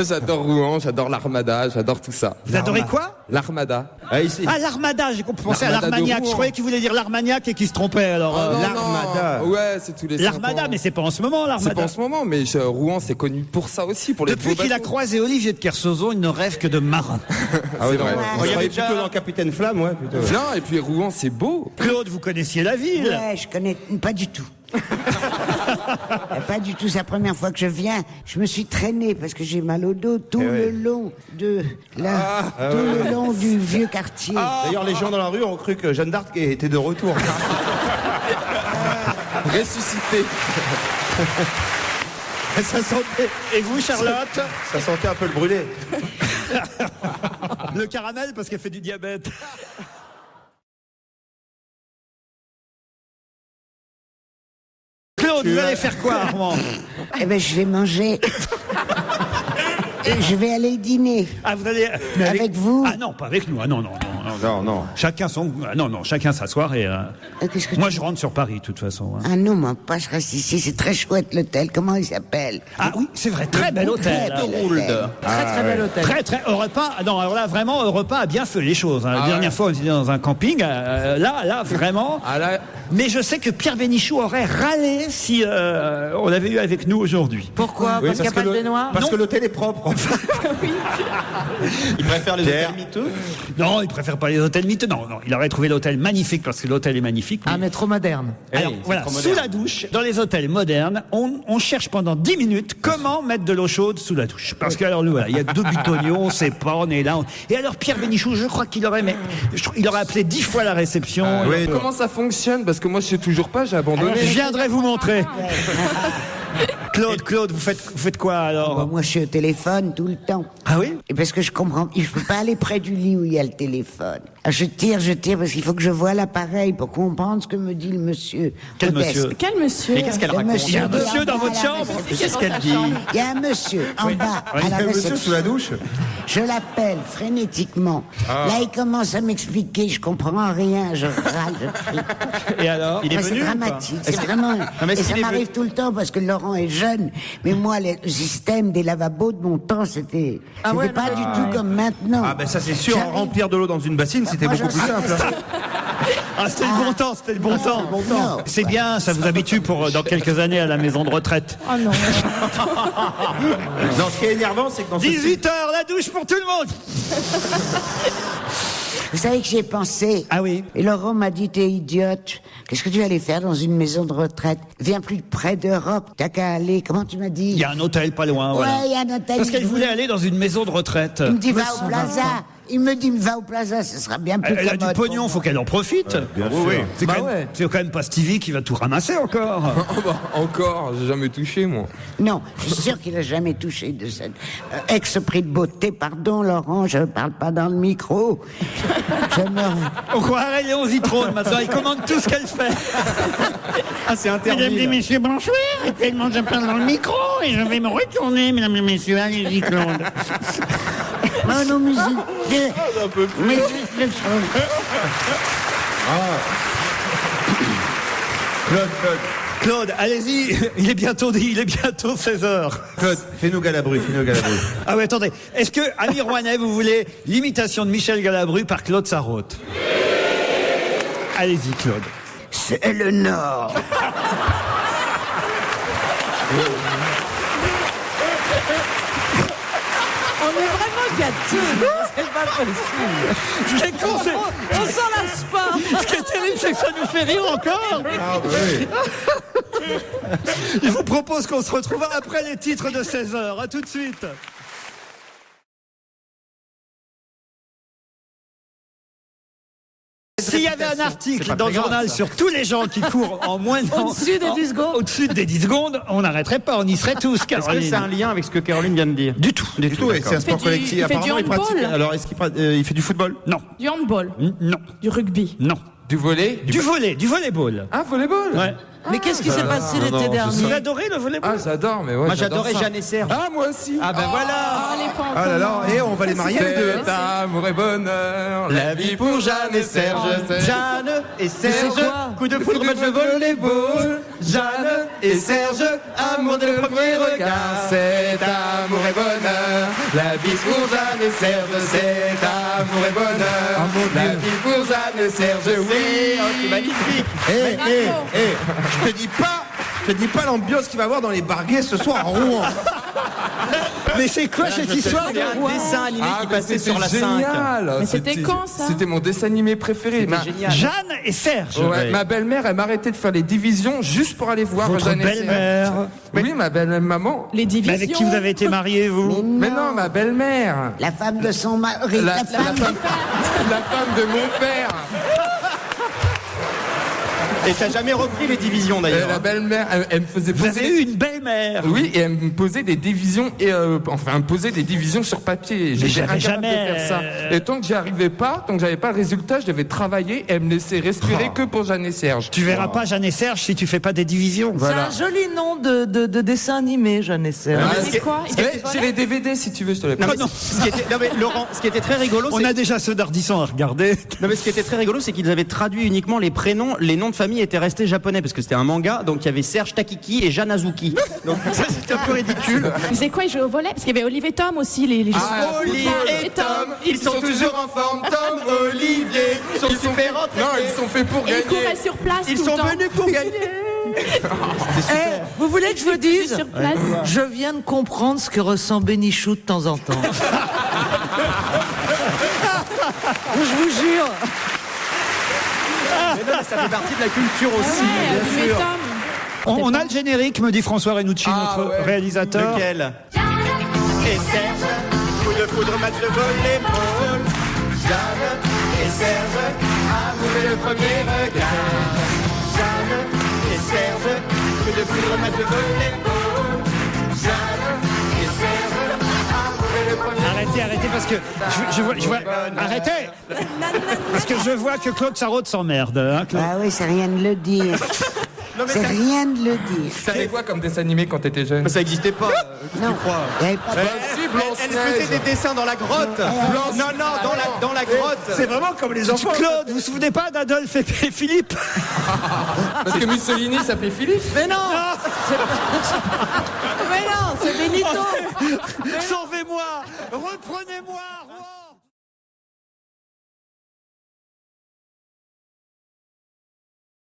J'adore Rouen, j'adore l'Armada, j'adore tout ça. Vous adorez quoi? L'Armada. Ah, l'Armada, j'ai pensé à l'Armagnac. Je croyais qu'il voulait dire l'Armagnac et qu'il se trompait. Alors, l'Armada. Ouais, c'est tous les 5 ans. L'Armada, mais c'est pas en ce moment, l'Armada. C'est pas en ce moment, mais Rouen, c'est connu pour ça aussi, pour les Depuis qu'il a croisé Olivier de Kersauzon, il ne rêve que de marin. Ah oui, vrai. On y avait plutôt dans Capitaine Flamme, ouais. Plutôt. Non, et puis Rouen, c'est beau. Claude, vous connaissiez la ville? Ouais, je connais pas du tout. Pas du tout, c'est la première fois que je viens. Je me suis traînée parce que j'ai mal au dos tout le long de le long du vieux quartier. D'ailleurs, les gens dans la rue ont cru que Jeanne d'Arc était de retour. Ressuscité. Ça sentait. Et vous, Charlotte? Ça sentait un peu le brûlé. Le caramel parce qu'elle fait du diabète. Claude, vous allez faire quoi, Armand? Eh ben, je vais manger. Je vais aller dîner. Ah, vous allez... Avec vous? Ah non, pas avec nous. Ah non. Non. Chacun son... Ah, non, chacun sa soirée. Qu'est-ce que Moi, je rentre sur Paris, de toute façon. Ah non, moi pas, je reste ici. C'est très chouette l'hôtel. Comment il s'appelle? Ah oui, c'est vrai, très bel hôtel. Très bel hôtel. Très Europa. Non, alors là vraiment Europa a bien fait les choses. La dernière fois on était dans un camping. Là vraiment. Mais je sais que Pierre Bénichou aurait râlé si on l'avait eu avec nous aujourd'hui. Pourquoi? Parce qu'il n'y a pas de baignoire? Parce que l'hôtel est propre. Il préfère les hôtels miteux? Non, il préfère pas les hôtels miteux. Non, il aurait trouvé l'hôtel magnifique parce que l'hôtel est magnifique. Ah, mais trop moderne. Alors voilà, sous la douche, dans les hôtels modernes, on cherche pendant 10 minutes comment mettre de l'eau chaude sous la douche. Parce que alors nous, voilà, il y a 2 butonions, on sait pas, on est là. Et alors Pierre Bénichou, je crois qu'il aurait, il aurait appelé 10 fois la réception. Comment ça fonctionne? Parce que moi, je sais toujours pas, j'ai abandonné. Je viendrai vous montrer. Claude, vous faites quoi alors? Moi, je suis au téléphone tout le temps. Ah oui? Et parce que je comprends, je peux pas aller près du lit où il y a le téléphone. Je tire, parce qu'il faut que je voie l'appareil pour comprendre ce que me dit le monsieur. Quel monsieur? Quel monsieur? Mais qu'est-ce qu'elle raconte? Il y a un monsieur dans votre chambre? Qu'est-ce qu'elle dit? Il y a un monsieur en bas à la Un monsieur réception. sous la douche? Je l'appelle frénétiquement. Là, il commence à m'expliquer, je comprends rien, je râle, je crie. Et alors? Il est C'est venu? dramatique, c'est vraiment... mais Et s'il ça est m'arrive tout le temps parce que Laurent est jeune. Mais moi, le système des lavabos de mon temps, c'était pas du tout comme maintenant. Ah ben ça c'est sûr, J'arrive- remplir de l'eau dans une bassine, c'était Moi, beaucoup plus j'en sais- simple. Ah, c'était le bon temps, c'était le bon temps. Non. C'est bien, ça vous habitue pour dans quelques années à la maison de retraite. Oh non. Non, ce qui est énervant, c'est que dans 18h, la douche pour tout le monde. Vous savez que j'ai pensé. Ah oui. Et Laurent m'a dit, t'es idiote. Qu'est-ce que tu vas aller faire dans une maison de retraite? Viens plus près d'Europe. T'as qu'à aller. Comment tu m'as dit? Il y a un hôtel pas loin. Voilà. Ouais, il y a un hôtel. Parce qu'elle voulait aller dans une maison de retraite. Il me dit, va au Plaza. Il me dit, va au Plaza, ce sera bien plus Elle a du commode pognon, pour faut qu'elle en profite. Bien sûr. Oui. C'est Bah quand même- ouais. c'est quand même pas Stevie qui va tout ramasser encore. Oh bah, encore, j'ai jamais touché, moi. Non, je suis sûr qu'il a jamais touché de cette ex-prix de beauté. Pardon, Laurent, je parle pas dans le micro. Je me... On croirait Léon Zitrone maintenant, il commande tout ce qu'elle fait. Ah, c'est interdit. Mesdames et messieurs, bonsoir. Actuellement, je parle dans le micro et je vais me retourner, mesdames et messieurs. Allez-y, Claude. Mono musique. Musique de son. Claude, allez-y, il est bientôt 16h. Claude, fais-nous Galabru. Ah oui, attendez, est-ce que, Ami Rouanet, vous voulez l'imitation de Michel Galabru par Claude Sarraute? Allez-y, Claude. C'est le Nord. On est vraiment gâteux. C'est pas possible. Ce qui est con, c'est- On s'en lasse pas. ce qui est terrible, c'est que ça nous fait rire encore. Ah oui. Je vous propose qu'on se retrouve après les titres de 16h. À tout de suite. S'il y avait un article dans le journal sur tous les gens qui courent en moins de... Au-dessus des 10 secondes. Au-dessus des 10 secondes, on n'arrêterait pas, on y serait tous, Est-ce que Caroline. c'est un lien avec ce que Caroline vient de dire? Du tout. Du tout, et c'est un sport du- collectif. il fait du Apparemment, il pratique. handball. Alors, est-ce qu'il fait du football? Non. Du handball. Non. Du rugby. Non. Du volley? Du volleyball. Ah, volleyball? Ouais. Mais qu'est-ce qui s'est passé l'été Vous dernier? adorez le volleyball? Ah, j'adore, mais ouais. Moi, j'adore j'adorais ça. Jeanne et Serge. Ah, moi aussi. Ah ben voilà. Ah, les quoi Ah là là, et on va les marier les deux. C'est amour et bonheur, La vie pour Jeanne et Serge. Jeanne et Serge, quoi coup de foudre, match de volleyball. Jeanne et Serge, amour dès le premier regard. C'est amour et bonheur, la vie pour Jeanne et Serge, c'est amour et bonheur, la vie pour Jeanne et Serge, oui. C'est magnifique. Je te dis pas l'ambiance qu'il va y avoir dans les barguets ce soir en Rouen. Mais c'est quoi cette histoire C'est un dessin animé qui mais passait sur la 5. génial. Mais c'était quand, ça? C'était mon dessin animé préféré. C'était génial. Jeanne et Serge. Ouais, ma belle-mère, elle m'arrêtait de faire les divisions juste pour aller voir Votre Jeanne et Serge. belle-mère. Oui, ma belle-maman. Les Mais divisions. avec qui vous avez été marié, vous? Mais non, ma belle-mère. La femme de son mari. La La femme. femme de mon père. Et t'as jamais repris les divisions d'ailleurs. La belle-mère, elle me faisait Vous poser avez eu une belle-mère. Oui, et elle me posait des divisions et enfin elle me posait des divisions sur papier. J'étais j'avais incapable jamais, de faire ça. Et tant que j'y arrivais pas, tant que j'avais pas le résultat, je devais travailler et elle me laissait respirer que pour Jeanne et Serge. Tu verras pas Jeanne et Serge si tu fais pas des divisions. C'est un joli nom de dessin animé, Jeanne et Serge. Ah, C'est quoi? Il était J'ai les DVD si tu veux, je te les Non, prête. mais non, mais Laurent, ce qui était très rigolo, On c'est a déjà ceux d'Ardisson à regarder. non, mais ce qui était très rigolo, c'est qu'ils avaient traduit uniquement les prénoms, les noms de famille étaient restés japonais parce que c'était un manga, donc il y avait Serge Takiki et Jeanne Azuki. Donc ça c'était un peu ridicule. Vous savez quoi, ils jouaient au volet? Parce qu'il y avait Olive et Tom aussi, les Olive et Tom, ils sont toujours en forme. Tom, Olivier, sont super entraînés. Non, ils sont faits pour Et ils gagner. couraient sur place Ils tout sont le temps. venus pour gagner. Vous voulez que je vous dise Sur place. Je viens de comprendre ce que ressent Bénichou de temps en temps. Je vous jure. Mais non, mais ça fait partie de la culture aussi, Ouais, bien Olive et sûr. Tom. On a le générique, me dit François Renucci, Ah, notre ouais. réalisateur. Lequel? Et Serge, coup de foudre, match de volleyball. Jeanne et Serge, amour et le premier regard. Jeanne et Serge, coup de foudre, match de volleyball. Jeanne et Serge, amour et le premier Arrêtez, parce que je vois, arrêtez, parce que je vois que Claude Sarraute s'emmerde. Hein, Claude. Ah oui, c'est rien de le dire. C'est rien de le dire. T'avais quoi comme dessin animé quand t'étais jeune? Ça n'existait pas, qu'est-ce que tu crois? Il y avait pas Si, Elle Blanche-Neige. faisait des dessins dans la grotte. Non, dans la grotte. C'est vraiment comme les enfants. Claude, vous vous souvenez pas d'Adolphe et Philippe? Parce que Mussolini s'appelait Philippe. Mais non! Mais non, c'est Benito! Sauvez-moi, reprenez-moi, Rouen.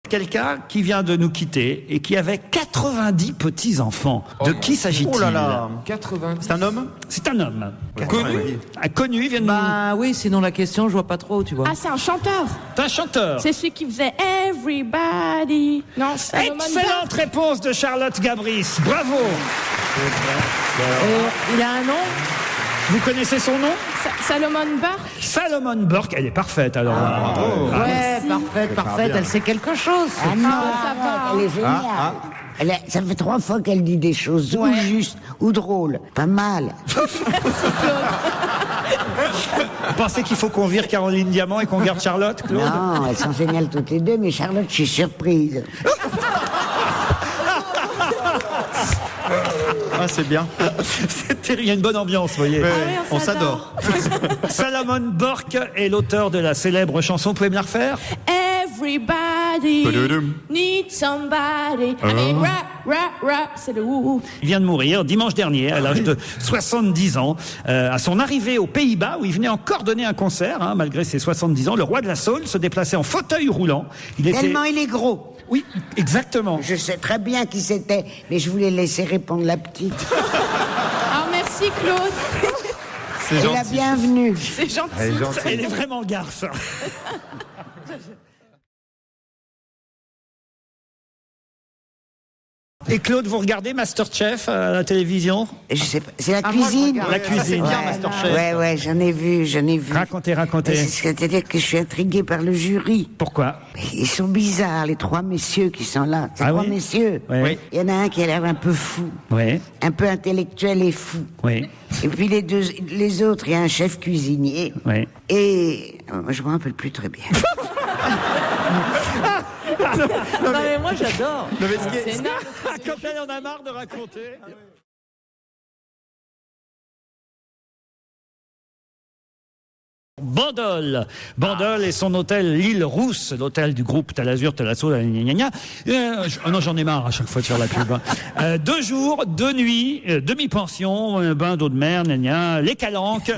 Quelqu'un qui vient de nous quitter et qui avait 90 petits-enfants. De qui s'agit-il? Oh là là. 80. C'est un homme? C'est un homme. Connu. Un connu, il vient de nous... Bah oui, sinon la question, je vois pas trop, tu vois. Ah, c'est un chanteur. C'est un chanteur. C'est celui qui faisait Everybody. Non, Salomon Excellente réponse de Charlotte Gabris. Bravo. Il a un nom Vous connaissez son nom? Salomon Burke. Salomon Burke. Elle est parfaite alors. Ouais, parfaite, elle sait quelque chose. Ah non, ça va, elle est géniale. Ça fait 3 fois qu'elle dit des choses ou justes ou drôles. Pas mal. Vous pensez qu'il faut qu'on vire Caroline Diamant et qu'on garde Charlotte, Claude? Non, elles sont géniales toutes les deux, mais Charlotte, je suis surprise. Ah, c'est bien. Il y a une bonne ambiance, vous voyez. oui, On s'adore. Salomon Burke est l'auteur de la célèbre chanson. Vous pouvez me la refaire? Everybody needs somebody. I mean, rap, c'est le wouhou. Il vient de mourir dimanche dernier à l'âge de 70 ans. À son arrivée aux Pays-Bas, où il venait encore donner un concert, hein, malgré ses 70 ans, le roi de la Soul se déplaçait en fauteuil roulant. Il était... Tellement il est gros. Oui, exactement. Je sais très bien qui c'était, mais je voulais laisser répondre la petite. Alors, merci, Claude. C'est la bienvenue. C'est gentil. Elle est vraiment garce. Et Claude, vous regardez Masterchef à la télévision? Je sais pas, c'est la cuisine. La cuisine. bien, Masterchef. Ouais, j'en ai vu. Racontez. C'est-à-dire que je suis intriguée par le jury. Pourquoi? Ils sont bizarres, les 3 messieurs qui sont là. C'est Ah 3 oui messieurs. Oui. Il y en a un qui a l'air un peu fou, Oui, un peu intellectuel et fou. oui, Et puis les autres, il y a un chef cuisinier. oui. Et je me rappelle plus très bien. Non mais moi j'adore. C'est énorme. Quand elle en a marre de raconter. Bandol. Bandol et son hôtel L'Île Rousse, l'hôtel du groupe Talazur, Talasso, non, j'en ai marre à chaque fois de faire la pub. 2 jours, 2 nuits, demi-pension, un bain d'eau de mer, les calanques.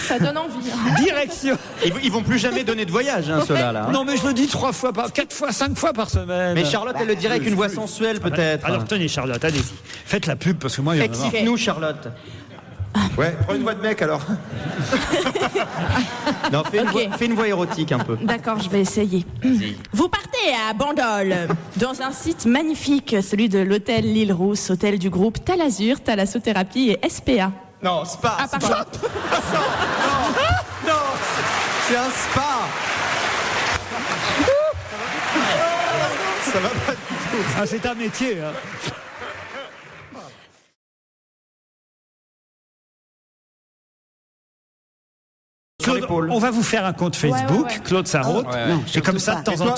Ça donne envie. Direction. Ils vont plus jamais donner de voyage, hein, ceux-là. Là, hein. Non, mais je le dis 3 fois, 4 fois, 5 fois par semaine. Mais Charlotte, elle le dirait avec une voix sensuelle, peut-être. Alors tenez, Charlotte, allez-y. Faites la pub parce que moi, il y en a marre. Excite-nous, Charlotte. Ouais, prends une voix de mec alors. Non, fais une voix érotique un peu. D'accord, je vais essayer. Vous partez à Bandol, dans un site magnifique, celui de l'hôtel L'Île Rousse, hôtel du groupe Talazur, Thalassothérapie et SPA. Non, spa. Ah, pardon. Non, c'est un spa. Ça va pas du tout. Ah, c'est un métier, hein. Claude, on va vous faire un compte Facebook, ouais. Claude Sarraute, et comme ça, de temps en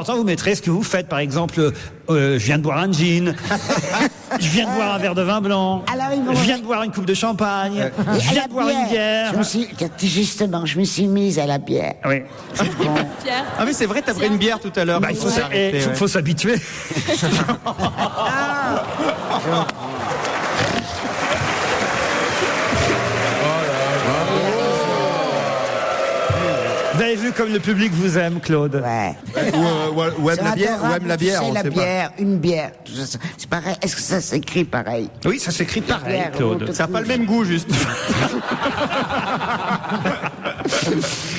temps, vous mettrez ce que vous faites. Par exemple, je viens de boire un gin, je viens de boire un verre de vin blanc, je viens de boire une coupe de champagne, je viens de boire une bière. Justement, je me suis mise à la bière. Oui. Pierre. Ah mais c'est vrai, t'as pris une bière tout à l'heure. Bah, il faut s'habituer. Vous avez vu comme le public vous aime, Claude. Ouais. Ou aime la bière, on la sait bière, une bière. C'est pareil. Est-ce que ça s'écrit pareil? Oui, ça s'écrit pareil, bière, Claude. Ça n'a pas le même goût, juste.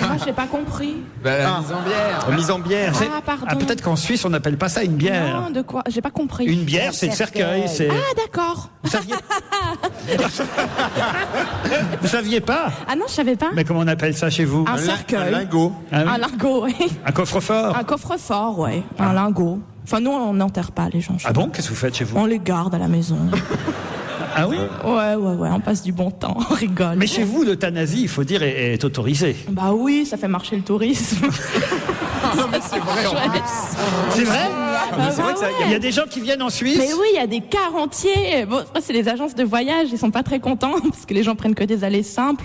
Moi, j'ai pas compris. La mise en bière. Mise en bière. Ah, pardon. Ah, peut-être qu'en Suisse, on n'appelle pas ça une bière. Non, de quoi? J'ai pas compris. Une bière, c'est le cercueil. C'est... Ah, d'accord. Vous saviez... Vous saviez pas? Ah non, je savais pas. Mais comment on appelle ça chez vous? Un cercueil. Un lingot. Ah oui. Un lingot, oui. Un coffre-fort? Un coffre-fort, ouais. Un lingot. Enfin, nous, on n'enterre pas les gens. Ah bon? Qu'est-ce que vous faites chez vous? On les garde à la maison. Ah oui? Ouais, on passe du bon temps, on rigole. Mais chez vous, l'euthanasie, il faut dire, est autorisée. Bah oui, ça fait marcher le tourisme. C'est vrai? Bah C'est vrai que ça, Il y a des gens qui viennent en Suisse. Mais oui, il y a des cars entiers. Bon, après, c'est les agences de voyage, ils sont pas très contents parce que les gens prennent que des allées simples.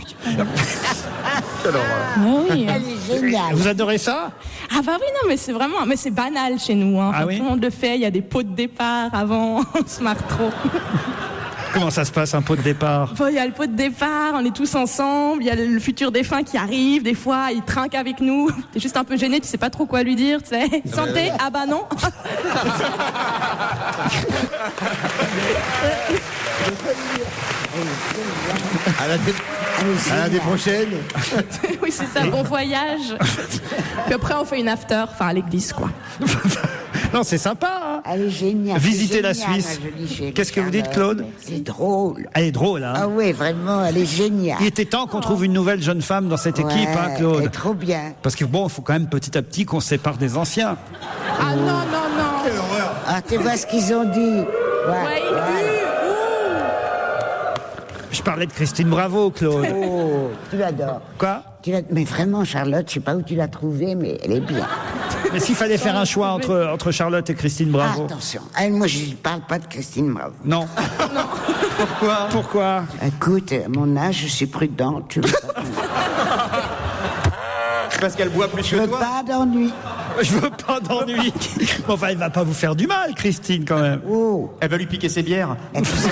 Oui. Elle est géniale. Vous adorez ça? Ah bah oui, non, mais c'est vraiment, mais c'est banal chez nous. Hein. Ah Enfin, oui? tout le monde le fait. Il y a des pots de départ avant. On se marre trop. Comment ça se passe, un pot de départ? Bon, il y a le pot de départ, on est tous ensemble. Il y a le futur défunt qui arrive. Des fois, il trinque avec nous. T'es juste un peu gêné, tu sais pas trop quoi lui dire. Tu sais, santé? Ah bah non. À l'année prochaine. Oui, c'est ça. Bon voyage. Puis après, on fait une after, enfin à l'église, quoi. Non, c'est sympa, hein? Elle est géniale. Visiter C'est la génial, Suisse. ma jolie chérie Qu'est-ce que vous dites, Charlotte. Claude? C'est drôle. Elle est drôle, hein? Ah oui, vraiment, elle est géniale. Il était temps qu'on trouve une nouvelle jeune femme dans cette équipe, hein, Elle est Claude? trop bien. Parce que bon, il faut quand même petit à petit qu'on se sépare des anciens. Ah non, non, non. Ah, tu vois ce qu'ils ont dit. Ouais, Je parlais de Christine Bravo, Claude. Oh, tu l'adores. Quoi? Mais vraiment, Charlotte, je sais pas où tu l'as trouvée, mais elle est bien. Mais s'il fallait faire un choix entre Charlotte et Christine Bravo. Attention, elle, moi, je ne parle pas de Christine Bravo. Non. Pourquoi? Écoute, à mon âge, je suis prudente. Tu veux pas, Parce qu'elle boit plus je que veux toi. pas d'ennui. Je veux pas d'ennui. Enfin, elle va pas vous faire du mal, Christine, quand même. Oh, Elle va lui piquer ses bières. et tu sais,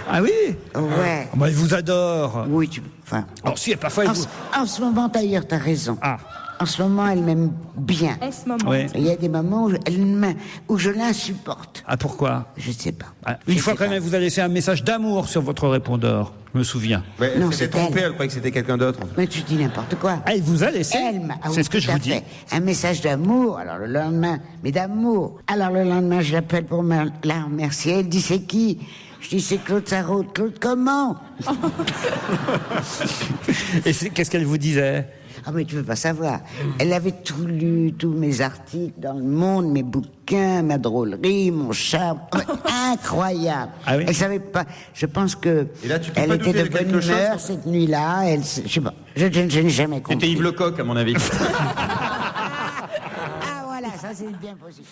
Ah oui? ouais. Bah, elle vous adore. Oui, enfin. Alors si, parfois, elle vous... En ce moment, d'ailleurs, t'as raison. Ah. En ce moment, elle m'aime bien. en ce moment. Oui. Il y a des moments où je l'insupporte. Ah, pourquoi? Je sais pas. Ah, Je une fois, sais quand pas. même, vous a laissé un message d'amour sur votre répondeur. Je me souviens. Ouais, Non, elle s'était c'est trompée, elle. elle croyait que c'était quelqu'un d'autre. Mais tu dis n'importe quoi. Ah, il vous a laissé? Ah oui, C'est ce que tout je à vous dis. fait. Un message d'amour, alors le lendemain, mais d'amour. Alors le lendemain, je l'appelle pour la remercier. Elle dit, c'est qui? Je dis, c'est Claude Sarraute. Claude, comment? Et qu'est-ce qu'elle vous disait? Ah, mais tu veux pas savoir. Elle avait tout lu, tous mes articles dans le monde, mes bouquins, ma drôlerie, mon charme. Incroyable. Ah oui? Elle savait pas. Je pense que Et là, tu peux elle pas était douter de de bonne quelque chose, humeur quoi. cette nuit-là. Je sais pas. Je n'ai jamais compris. C'était Yves Lecoq, à mon avis. Ah, voilà, ça c'est bien possible.